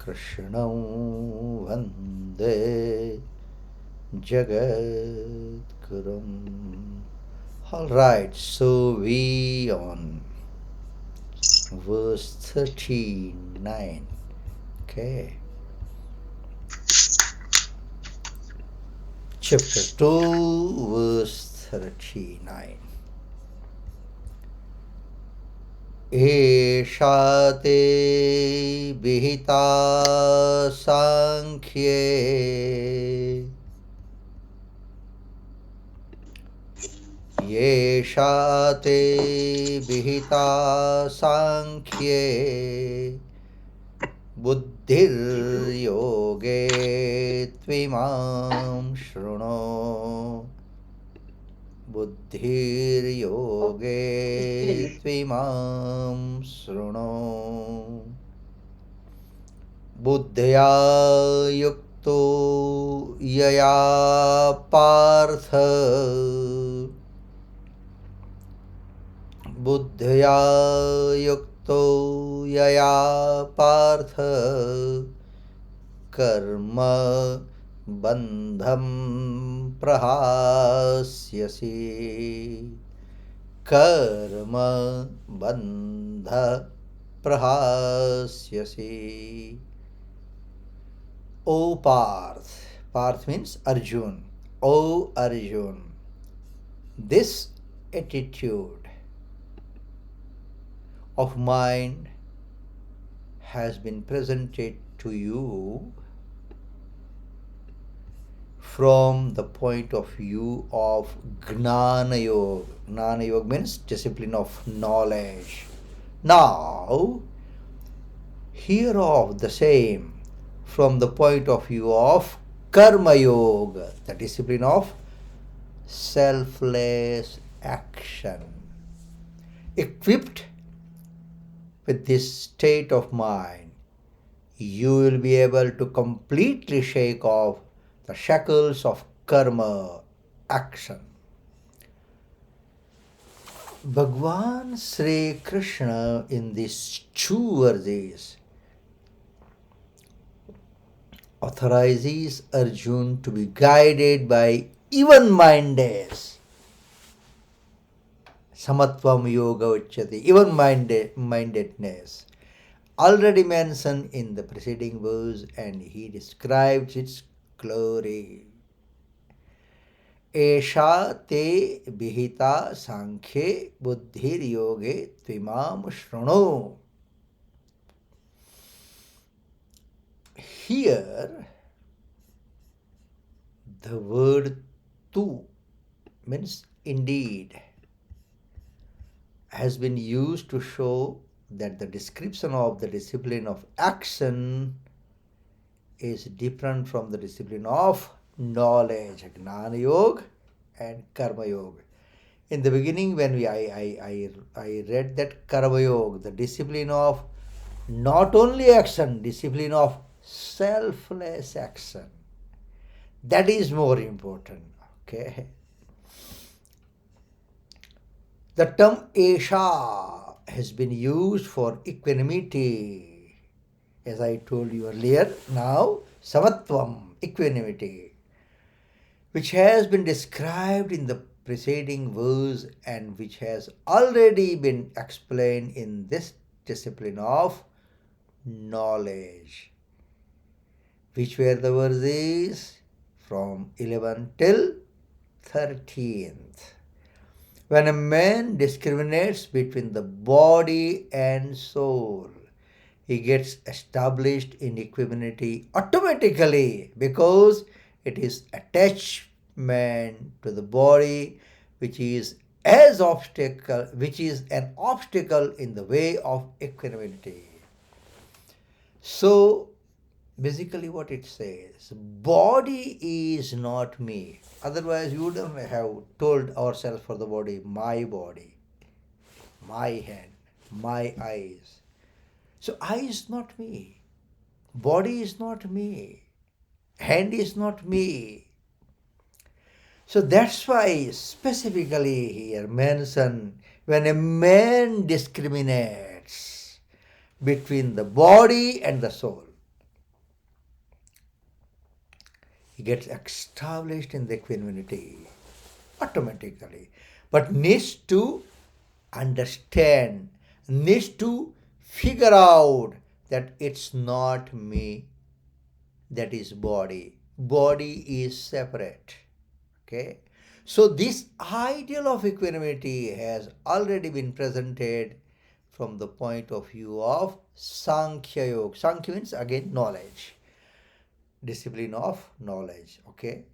Krishnam Vande Jagat Gurum. Alright, so we on verse 39. Okay. Chapter 2, verse 39. एषा ते विहिता सांख्ये येषा ते विहिता सांख्ये बुद्धिर्योगे त्विमां शृणु बुद्धिर्योगे त्विमां शृणु बुद्धया युक्तो यया पार्थ बुद्धया युक्तो यया पार्थ कर्म बंधं प्रहास्यसि कर्म बंध प्रहास्यसि. O Parth, Parth means Arjun. O Arjun, this attitude of mind has been presented to you from the point of view of Gnana Yoga. Gnana Yoga means discipline of knowledge. Now, hear of the same from the point of view of Karma Yoga, the discipline of selfless action. Equipped with this state of mind, you will be able to completely shake off the shackles of karma action. Bhagwan Sri Krishna in these two verses authorizes Arjun to be guided by even-minded. Samatvam yoga uchyate, even-mindedness, already mentioned in the preceding verse, and he describes its glory. Esha te vihita sankhye buddhir yoge tvimam shruno. Here, the word tu means indeed has been used to show that the description of the discipline of action is different from the discipline of knowledge, Gnana Yoga and Karma Yoga. In the beginning, when I read that Karma Yoga, the discipline of not only action, discipline of selfless action, that is more important. Okay. The term Esha has been used for equanimity, as I told you earlier. Now, Samatvam, equanimity, which has been described in the preceding verse and which has already been explained in this discipline of knowledge. Which were the verses? From 11 till 13th. When a man discriminates between the body and soul, he gets established in equanimity automatically because it is attachment to the body which is an obstacle in the way of equanimity. So basically what it says, body is not me. Otherwise you wouldn't have told ourselves for the body, my hand, my eyes. So eye is not me, body is not me, hand is not me. So that's why specifically here mentioned, when a man discriminates between the body and the soul, he gets established in the equanimity automatically, but needs to understand, needs to figure out that it's not me, that is body. Body is separate. Okay? So this ideal of equanimity has already been presented from the point of view of Sankhya Yoga. Sankhya means again knowledge, discipline of knowledge. Okay?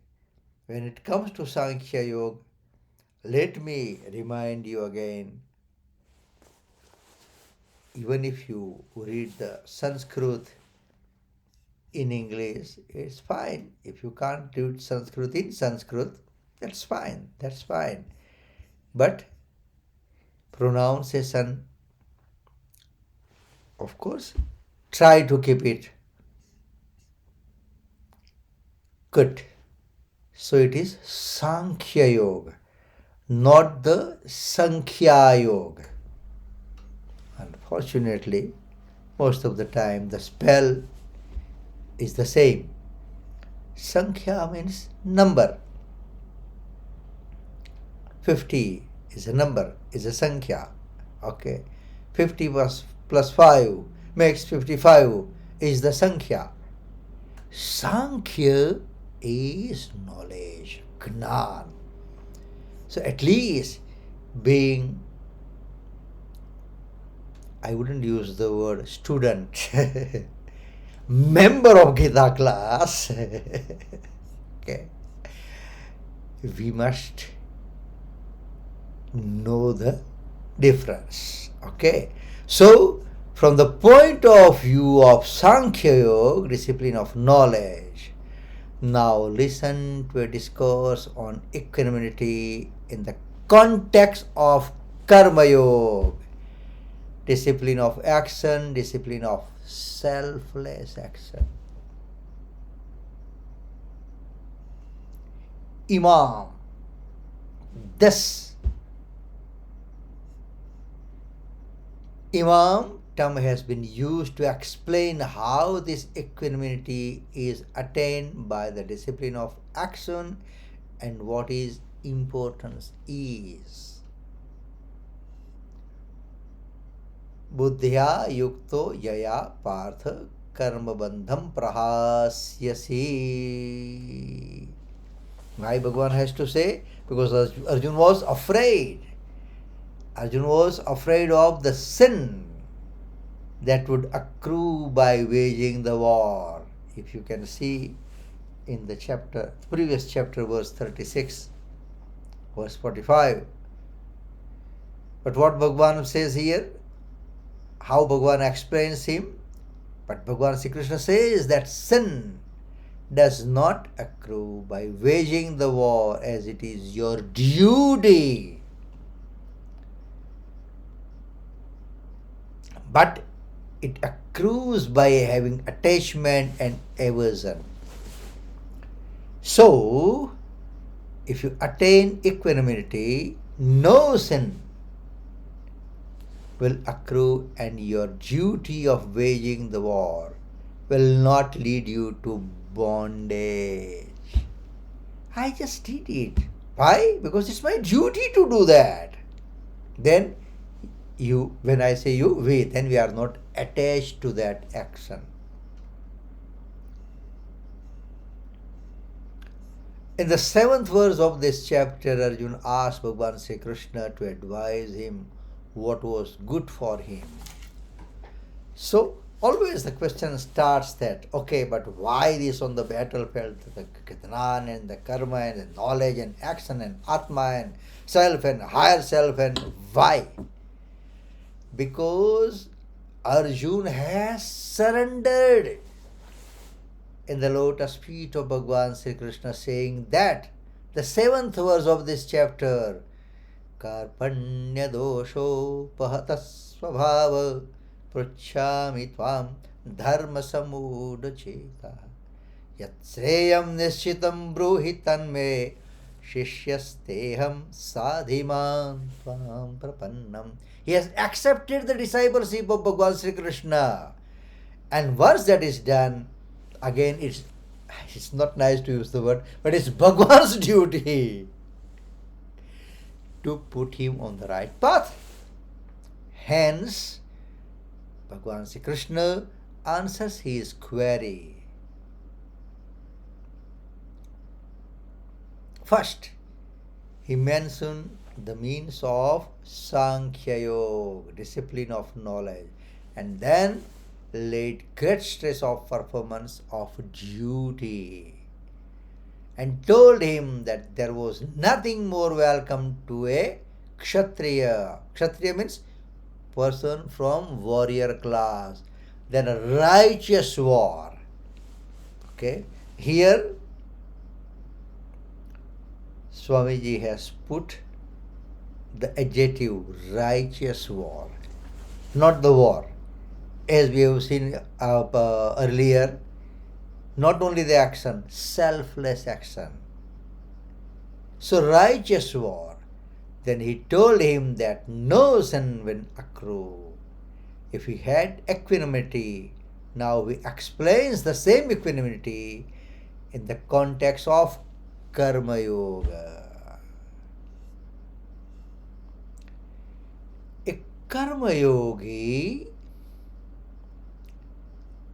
When it comes to Sankhya Yoga, let me remind you again, even if you read the Sanskrit in English, it's fine. If you can't read Sanskrit in Sanskrit, that's fine. That's fine. But pronunciation, of course, try to keep it good. So it is Sankhya Yoga, not the Sankhya Yoga. Unfortunately, most of the time the spell is the same. Sankhya means number. 50 is a number, is a Sankhya. Okay. 50 plus 5 makes 55 is the Sankhya. Sankhya is knowledge, Gnan. So at least being, I wouldn't use the word student, member of Geeta class, okay, we must know the difference. Okay, so from the point of view of Sankhya Yoga, discipline of knowledge, now listen to a discourse on equanimity in the context of Karma Yoga, discipline of action, discipline of selfless action. Imam, this Imam term has been used to explain how this equanimity is attained by the discipline of action and what its importance is. Buddhya yukto yaya partha karma bandham prahasyasi. Why Bhagavan has to say? Because Arjuna was afraid. Arjuna was afraid of the sin that would accrue by waging the war. If you can see in the chapter, previous chapter, verse 36, verse 45. But what Bhagavan says here, how Bhagavan explains him, but Bhagavan Sri Krishna says that sin does not accrue by waging the war, as it is your duty. But it accrues by having attachment and aversion. So, if you attain equanimity, no sin will accrue, and your duty of waging the war will not lead you to bondage. I just did it. Why? Because it's my duty to do that. Then you, when I say you, we, then we are not attached to that action. In the 7th verse of this chapter, Arjuna asked Bhagavan Sri Krishna to advise him what was good for him. So, always the question starts that, okay, but why this on the battlefield, the Gnan and the karma and the knowledge and action and Atma and self and higher self, and why? Because Arjuna has surrendered in the lotus feet of Bhagavan Sri Krishna, saying that the 7th verse of this chapter, Karpanya dosho pahatas svabhava pruchhami tvam dharma samudha cheta yat sreyam nischitam bruhi tanme shishyasteham sadhiman tvam prapannam. He has accepted the discipleship of Bhagavan Sri Krishna. And once that is done, again it's It's not nice to use the word, but it's Bhagwan's duty to put him on the right path. Hence, Bhagwan Sri Krishna answers his query. First, he mentioned the means of Sankhya Yoga, discipline of knowledge, and then laid great stress of performance of duty, and told him that there was nothing more welcome to a Kshatriya. Kshatriya means person from warrior class than a righteous war. Okay, here Swamiji has put the adjective righteous war, not the war. As we have seen earlier, not only the action, selfless action. So righteous war. Then he told him that no sin will accrue. If he had equanimity, now he explains the same equanimity in the context of Karma Yoga. A Karma Yogi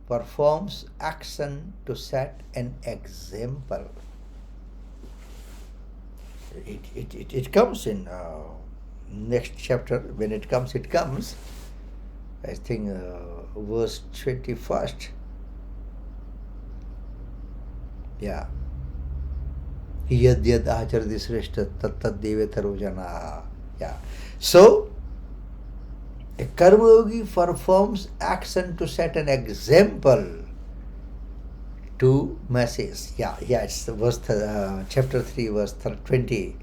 performs action to set an example. It comes in next chapter. When it comes, I think verse 21st. Yeah. Yad yad acharati shreshta tat tat devetaro janaha. Yeah. So, a karma yogi performs action to set an example to masses. Yeah, it's verse chapter 3, verse 20.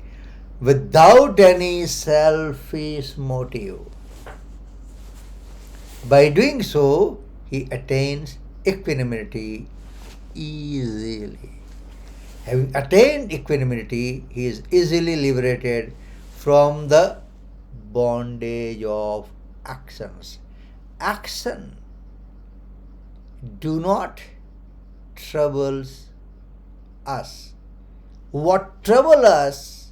Without any selfish motive. By doing so, he attains equanimity easily. Having attained equanimity, he is easily liberated from the bondage of actions. Action do not troubles us. What troubles us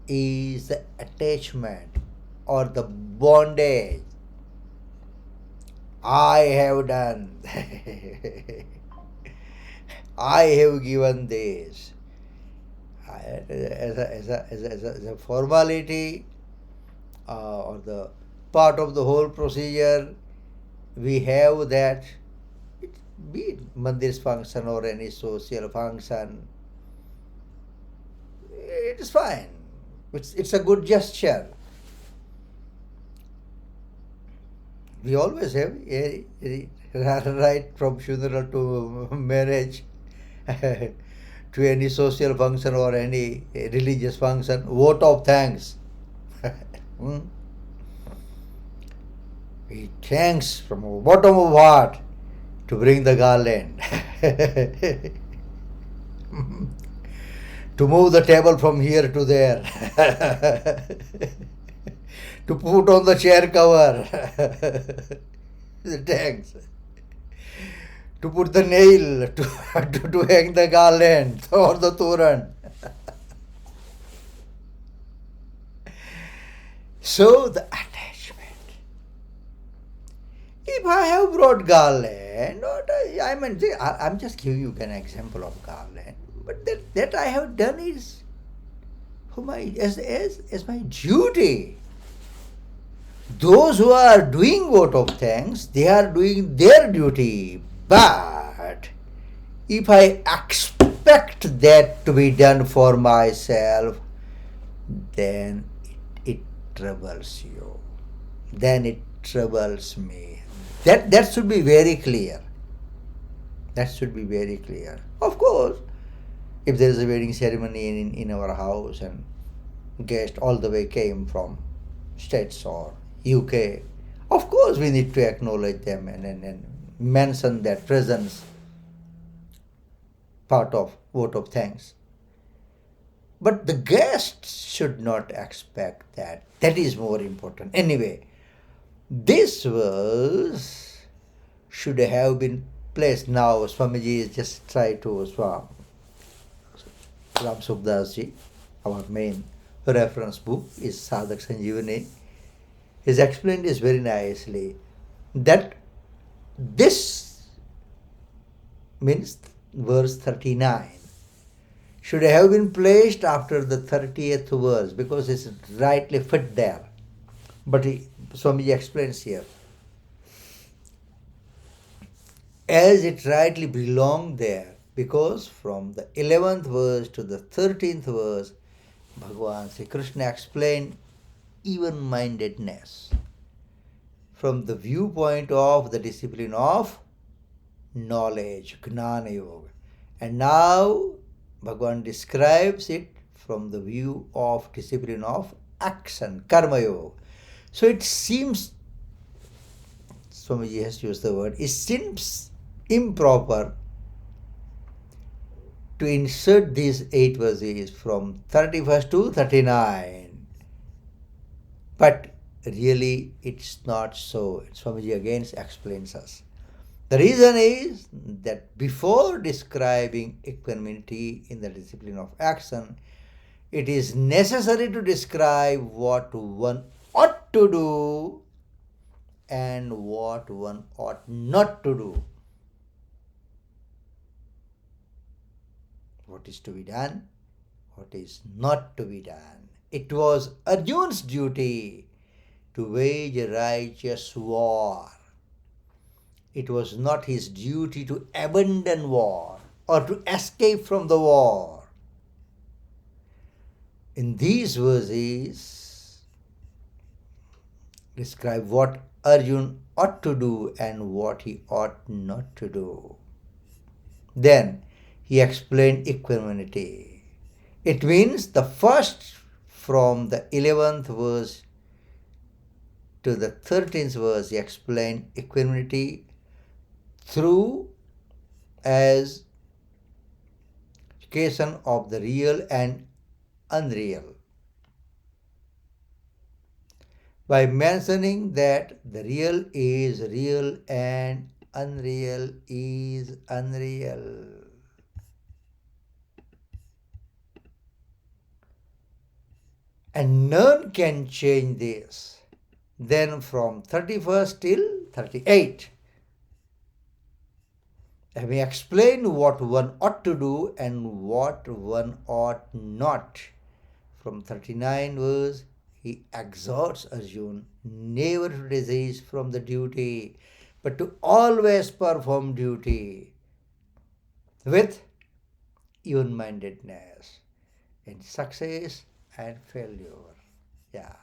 is the attachment or the bondage. I have done. I have given this. As a formality or the part of the whole procedure, we have that, be it mandir's function or any social function, it is fine. It's a good gesture. We always have a right from funeral to marriage to any social function or any religious function, vote of thanks. We thanks from the bottom of heart to bring the garland, to move the table from here to there, to put on the chair cover, the thanks, to put the nail, to hang the garland or the toran. So the attachment. If I have brought garland, I'm just giving you an example of garland, but that I have done is for as my duty. Those who are doing vote of thanks, they are doing their duty. But if I expect that to be done for myself, then it troubles you. Then it troubles me. That should be very clear. That should be very clear. Of course, if there is a wedding ceremony in our house and guests all the way came from States or UK, of course we need to acknowledge them and mention their presence, part of vote of thanks. But the guests should not expect that. That is more important. Anyway, this verse should have been place. Now Swamiji is just try to Ram Sukdas ji, our main reference book is Sadhak Sanjeevani. He's explained this very nicely that this means verse 39 should have been placed after the 30th verse because it's rightly fit there. But Swamiji explains here, as it rightly belonged there, because from the 11th verse to the 13th verse, Bhagavan Sri Krishna explained even-mindedness from the viewpoint of the discipline of knowledge, Gnana Yoga. And now Bhagavan describes it from the view of discipline of action, Karma Yoga. So it seems, Swamiji has used the word, it seems improper to insert these 8 verses from 31st to 39. But really it's not so. Swamiji again explains us. The reason is that before describing equanimity in the discipline of action, it is necessary to describe what one ought to do and what one ought not to do. What is to be done, what is not to be done. It was Arjuna's duty to wage a righteous war. It was not his duty to abandon war or to escape from the war. In these verses, describe what Arjuna ought to do and what he ought not to do. Then he explained equanimity. It means the first from the 11th verse to the 13th verse, he explained equanimity through as education of the real and unreal. By mentioning that the real is real and unreal is unreal. And none can change this. Then from 31st till 38, having explained what one ought to do and what one ought not, from 39 verse, he exhorts Arjuna never to desist from the duty, but to always perform duty with even-mindedness in success and failure. Yeah.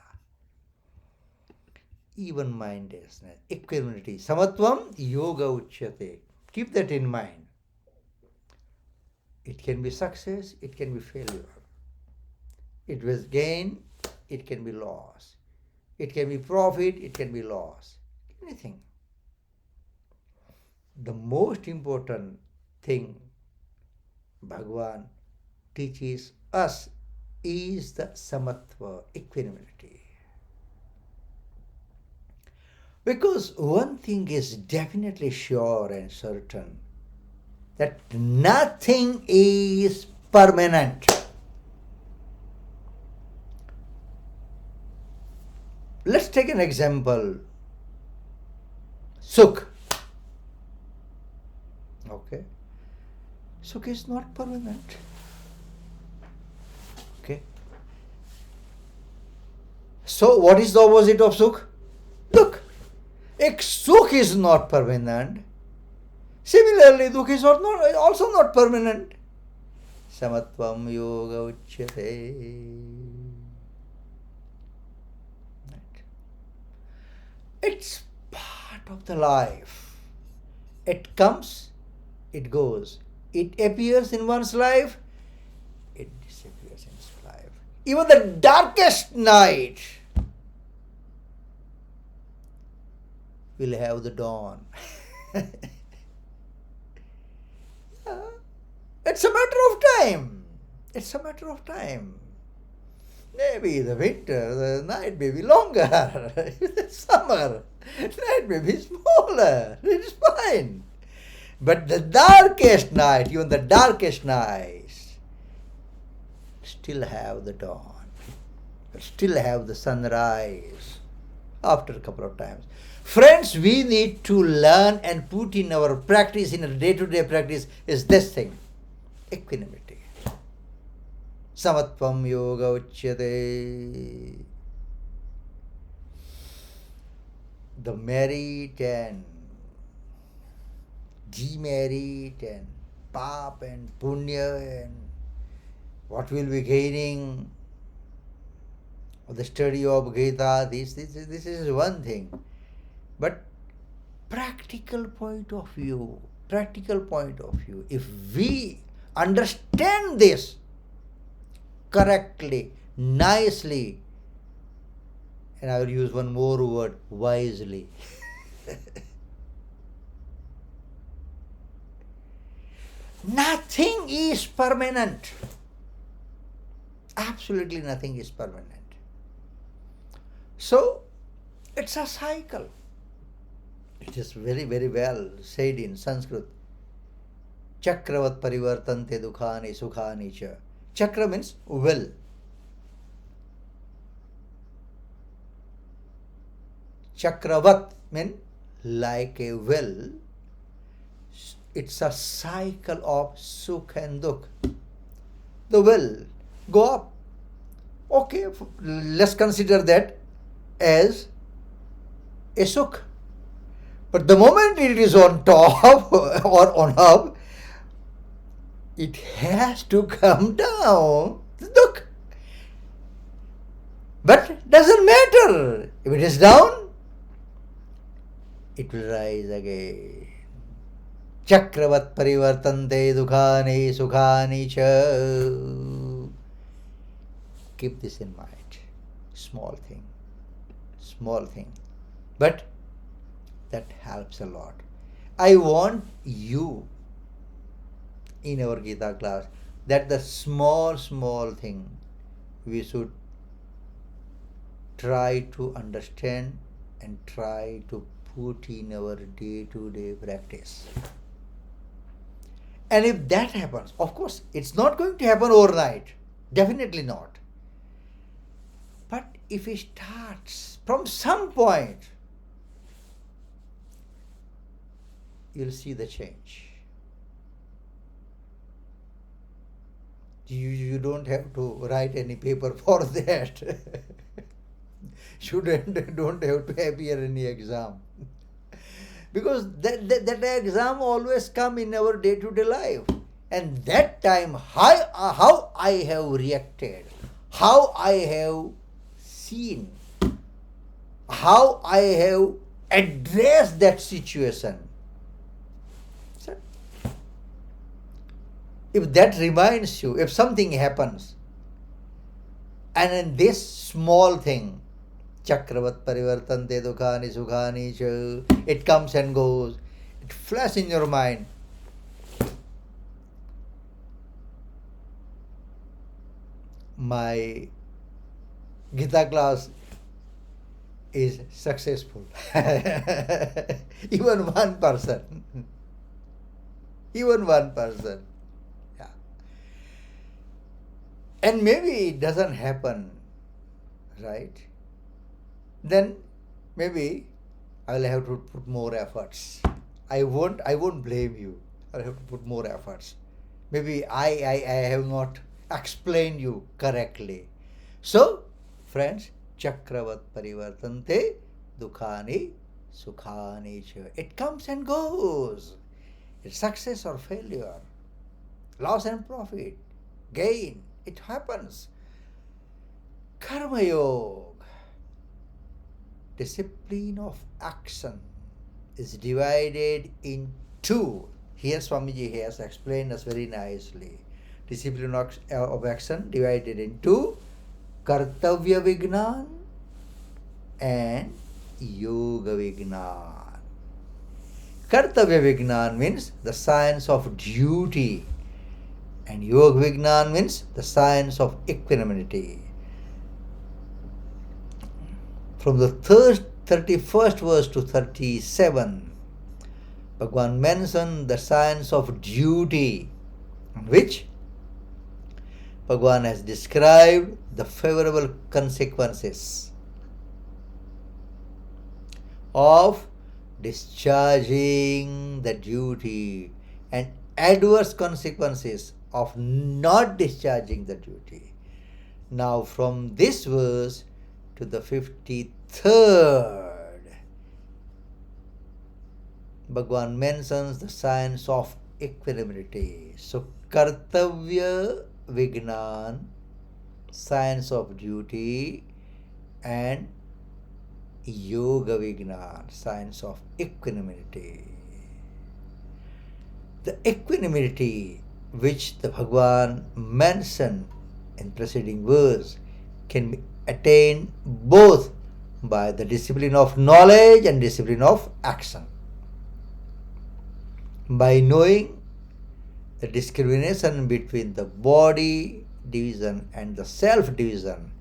Even-mindedness, equanimity. Samatvam yoga uchyate. Keep that in mind. It can be success, it can be failure. It was gain, it can be loss. It can be profit, it can be loss. Anything. The most important thing Bhagavan teaches us is the samatva, equanimity. Because one thing is definitely sure and certain, that nothing is permanent. Let's take an example. Sukh. Okay. Sukh is not permanent. Okay. So what is the opposite of Sukh? Dukh. If Sukh is not permanent, similarly Dukh is also not permanent. Samatvam yoga uchyate. It's part of the life. It comes, it goes. It appears in one's life, it disappears in his life. Even the darkest night will have the dawn. It's a matter of time. It's a matter of time. Maybe the winter, the night may be longer. The summer, night may be smaller. It's fine. But the darkest night, even the darkest nights, still have the dawn, still have the sunrise after a couple of times. Friends, we need to learn and put in our practice, in a day-to-day practice, is this thing, equanimity. Samatvam yoga uchyate. The merit and demerit and pap and punya and what will be gaining the study of Geeta, this is one thing. But practical point of view, if we understand this correctly, nicely, and I will use one more word, wisely. Nothing is permanent. Absolutely nothing is permanent. So, it's a cycle. It is very, very well said in Sanskrit. Chakravat parivartante dukhani sukhani cha. Chakra means well. Chakravat means like a well. It's a cycle of sukh and dukh. The well go up. Okay, let's consider that as a sukh. But the moment it is on top or on up, it has to come down. Dukh. But doesn't matter. If it is down, it will rise again. Chakravat parivartante dukhani sukhani cha. Keep this in mind. Small thing. But that helps a lot. I want you in our Gita class that the small thing we should try to understand and try to put in our day-to-day practice. And if that happens, of course, it's not going to happen overnight. Definitely not. But if it starts from some point, you'll see the change. You don't have to write any paper for that. You don't have to appear in the exam. Because that exam always come in our day-to-day life. And that time, how I have reacted, how I have seen, how I have addressed that situation. So, if that reminds you, if something happens, and in this small thing, Chakravat parivartante dukhani sukhani cha, it comes and goes, it flashes in your mind. My Gita class is successful. Even one person. Yeah. And maybe it doesn't happen, right? Then maybe I will have to put more efforts. I won't blame you. I'll have to put more efforts. Maybe I have not explained you correctly. So, friends, Chakravat parivartante dukhani sukhani cha. It comes and goes. It's success or failure, loss and profit, gain. It happens. Karma Yoga, discipline of action, is divided in two. Here Swamiji has explained us very nicely. Discipline of action divided in two: Kartavya Vignan and Yoga Vignan. Kartavya Vignan means the science of duty, and Yoga Vignan means the science of equanimity. From the 31st verse to 37, Bhagavan mentioned the science of duty, in which Bhagavan has described the favorable consequences of discharging the duty and adverse consequences of not discharging the duty. Now, from this verse to the 53rd, Bhagavan mentions the science of equanimity. So, Kartavya Vignan, science of duty, and Yoga Vignan, science of equanimity. The equanimity which the Bhagavan mentioned in preceding verse can be attained both by the discipline of knowledge and discipline of action. By knowing the discrimination between the body division and the self division,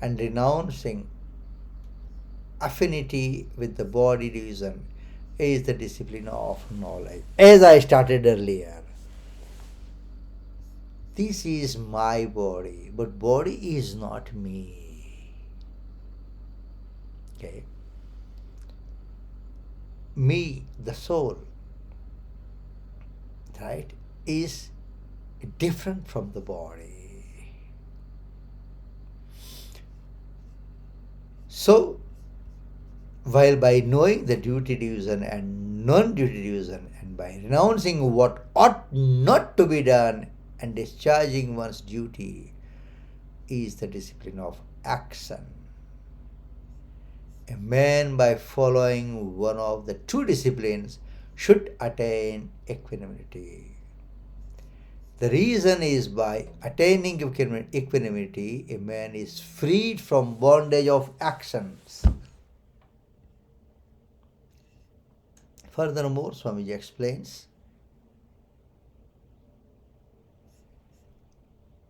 and renouncing affinity with the body division, is the discipline of knowledge. As I started earlier, this is my body, but body is not me. Okay? Me, the soul, right, is different from the body. So, while by knowing the duty division and non-duty division, and by renouncing what ought not to be done and discharging one's duty, is the discipline of action. A man, by following one of the two disciplines, should attain equanimity. The reason is, by attaining equanimity, a man is freed from bondage of actions. Furthermore, Swamiji explains,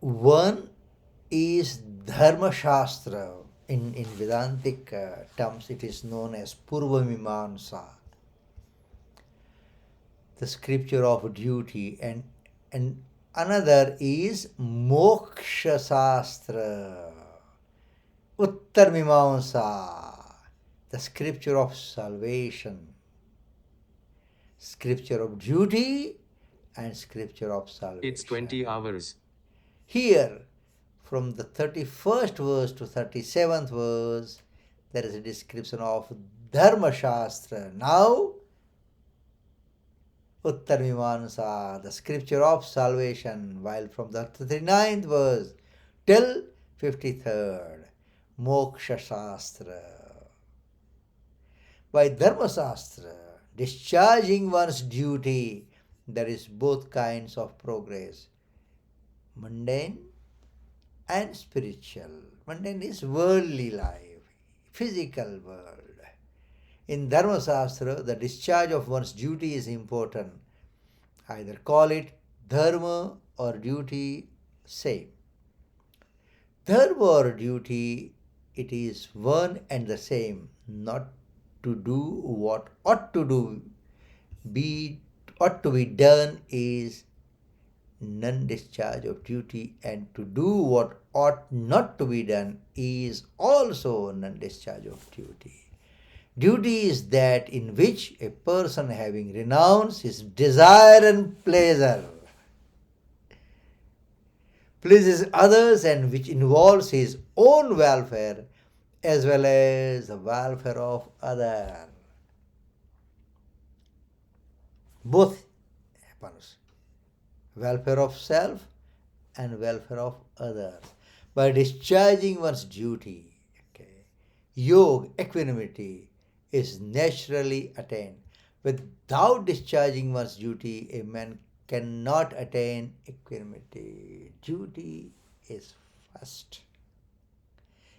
one is Dharma Shastra. In Vedantic terms, it is known as Purva Mimamsa, the scripture of duty, and another is Moksha Shastra, Uttar Mimamsa, the scripture of salvation, scripture of duty and scripture of salvation. It's 20 hours. Here, from the 31st verse to 37th verse, there is a description of Dharma Shastra. Now, Uttar Mimamsa, the scripture of salvation, while from the 39th verse till 53rd, Moksha Shastra. By Dharma Shastra, discharging one's duty, there is both kinds of progress, mundane and spiritual. Mundane is worldly life, physical world. In Dharma Shastra, the discharge of one's duty is important. Either call it dharma or duty, same. Dharma or duty, it is one and the same. Not to do what ought to be done is non-discharge of duty, and to do what ought not to be done is also non-discharge of duty. Duty is that in which a person, having renounced his desire and pleasure, pleases others, and which involves his own welfare as well as the welfare of others. Both happens. Welfare of self and welfare of others. By discharging one's duty, yoga, equanimity, is naturally attained. Without discharging one's duty, a man cannot attain equanimity. Duty is first.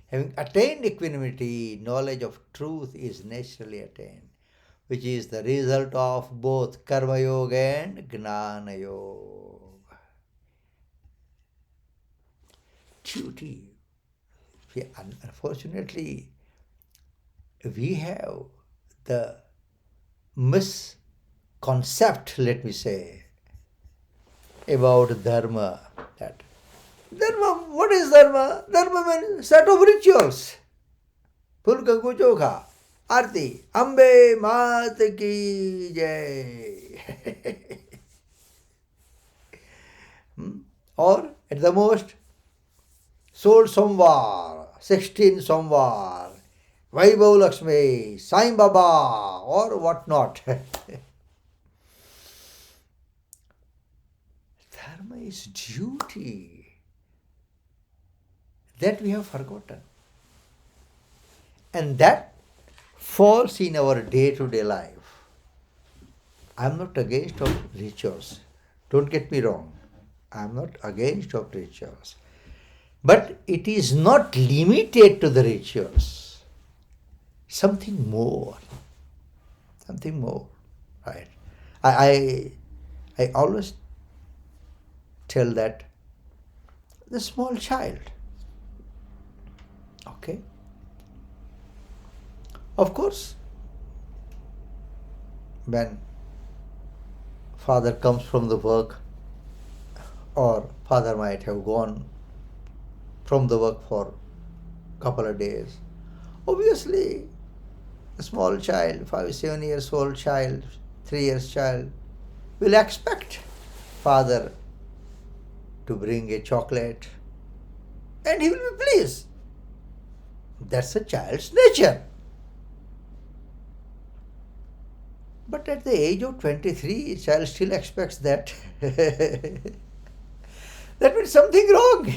Having attained equanimity, knowledge of truth is naturally attained, which is the result of both Karma Yoga and Gnana Yoga. Duty. Unfortunately, we have the misconception concept, let me say, about dharma. That dharma, what is dharma? Dharma means set of rituals. Pulka Kuchoka, Arti, Ambe Mat Ki Jai. Or at the most, Soul Somvar, 16 Somvar, Vaibhav Lakshmi, Sai Baba, or what not. Dharma is duty that we have forgotten. And that falls in our day-to-day life. I am not against of rituals. Don't get me wrong. I am not against of rituals. But it is not limited to the rituals. Something more. Something more. Right. I always tell that the small child. Okay. Of course, when father comes from the work, or father might have gone from the work for a couple of days, obviously a small child, 5-7 years old child, 3 years child, will expect father to bring a chocolate, and he will be pleased. That's a child's nature. But at the age of 23, a child still expects that. That means something wrong.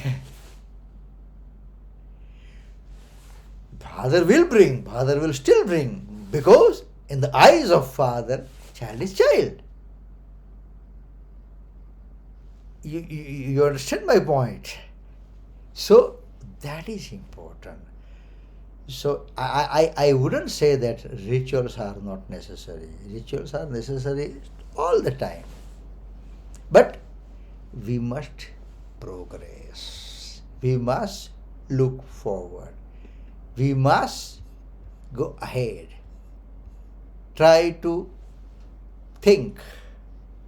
Father will still bring, because in the eyes of father, child is child. You understand my point? So that is important. So I wouldn't say that rituals are not necessary. Rituals are necessary all the time. But we must progress. We must look forward. We must go ahead. Try to think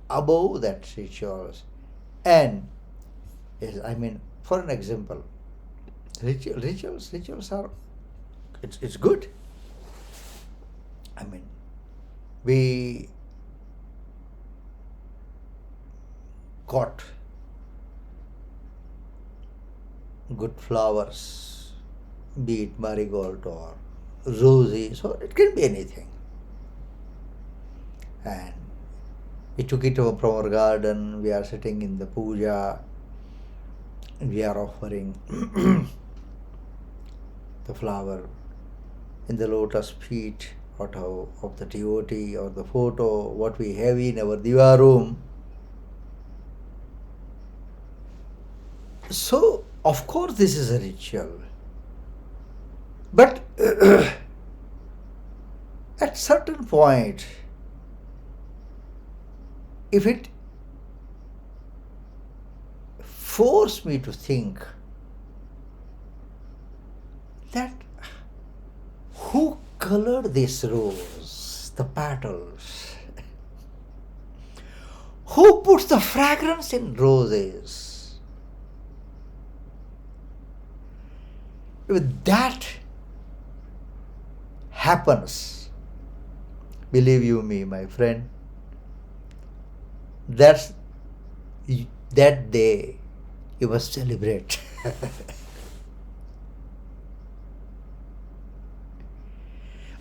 above that rituals. And for an example, rituals are, it's good. We got good flowers, be it marigold or rosy, so it can be anything. And we took it from our garden, we are sitting in the puja, we are offering the flower in the lotus feet of the devotee or the photo, what we have in our diva room. So, of course, this is a ritual. But at certain point, if it forced me to think that who colored this rose, the petals? Who puts the fragrance in roses? If that happens, believe you me, my friend, that day you must celebrate.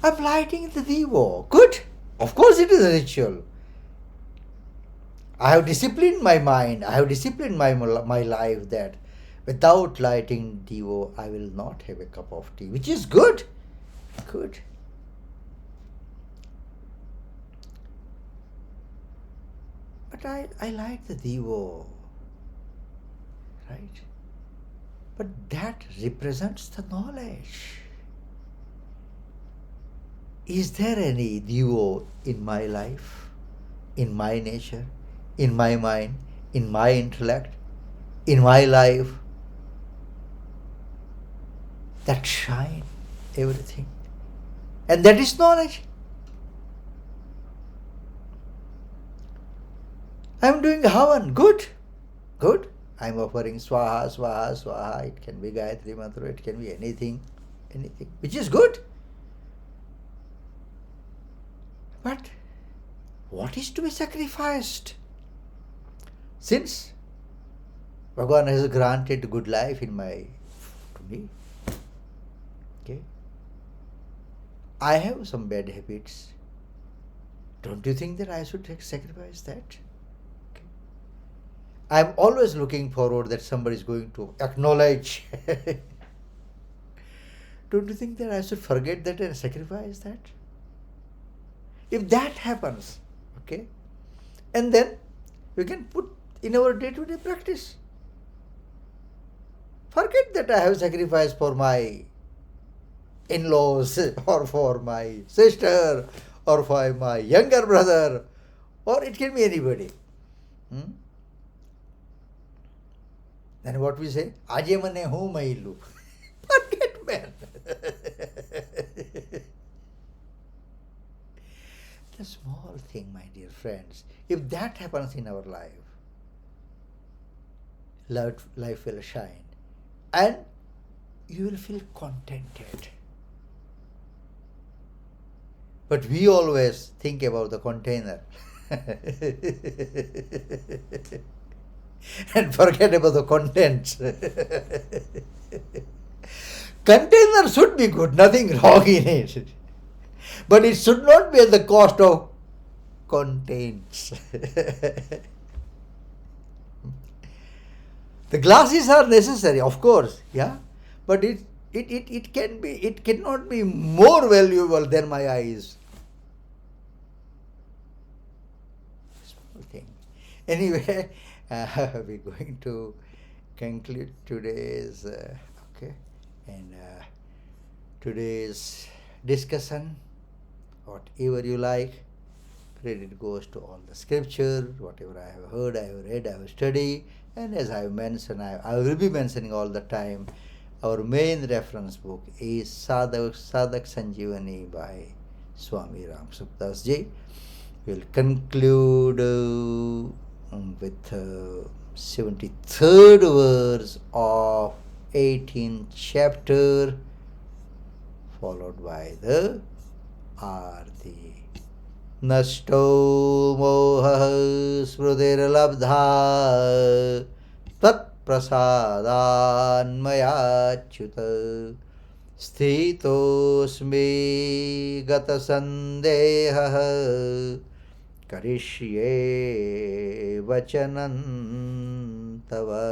I'm lighting the divo. Good. Of course it is a ritual. I have disciplined my mind. I have disciplined my life that without lighting divo, I will not have a cup of tea, which is good. Good. But I light the divo. Right? But that represents the knowledge. Is there any divo in my life, in my nature, in my mind, in my intellect, in my life, that shine everything? And that is knowledge. I'm doing Havan. Good. Good. I'm offering Swaha, Swaha, Swaha. It can be Gayatri Mantra, it can be anything, which is good. But what is to be sacrificed? Since Bhagavan has granted good life to me, okay, I have some bad habits. Don't you think that I should sacrifice that? Okay. I'm always looking forward that somebody is going to acknowledge. Don't you think that I should forget that and sacrifice that? If that happens, okay, and then we can put in our day-to-day practice. Forget that I have sacrificed for my in-laws or for my sister or for my younger brother, or it can be anybody. Then what we say? Aje mane hu mailu. Forget, man. The small thing, my dear friends, if that happens in our life will shine and you will feel contented. But we always think about the container and forget about the contents. Container should be good, nothing wrong in it. But it should not be at the cost of contents. The glasses are necessary, of course, yeah, but it cannot be more valuable than my eyes. Small thing. Anyway, we're going to conclude today's today's discussion. Whatever you like, credit goes to all the scripture. Whatever I have heard, I have read, I have studied, and as I have mentioned, I will be mentioning all the time. Our main reference book is Sadak Sanjeevani by Swami Ram Sukdas Ji. We'll conclude with 73rd verse of 18th chapter, followed by the Arti. Nashto moha smrutirlabdha tat prasadan mayachyuta sthitosmi gata sandeha karishye vachanan tava.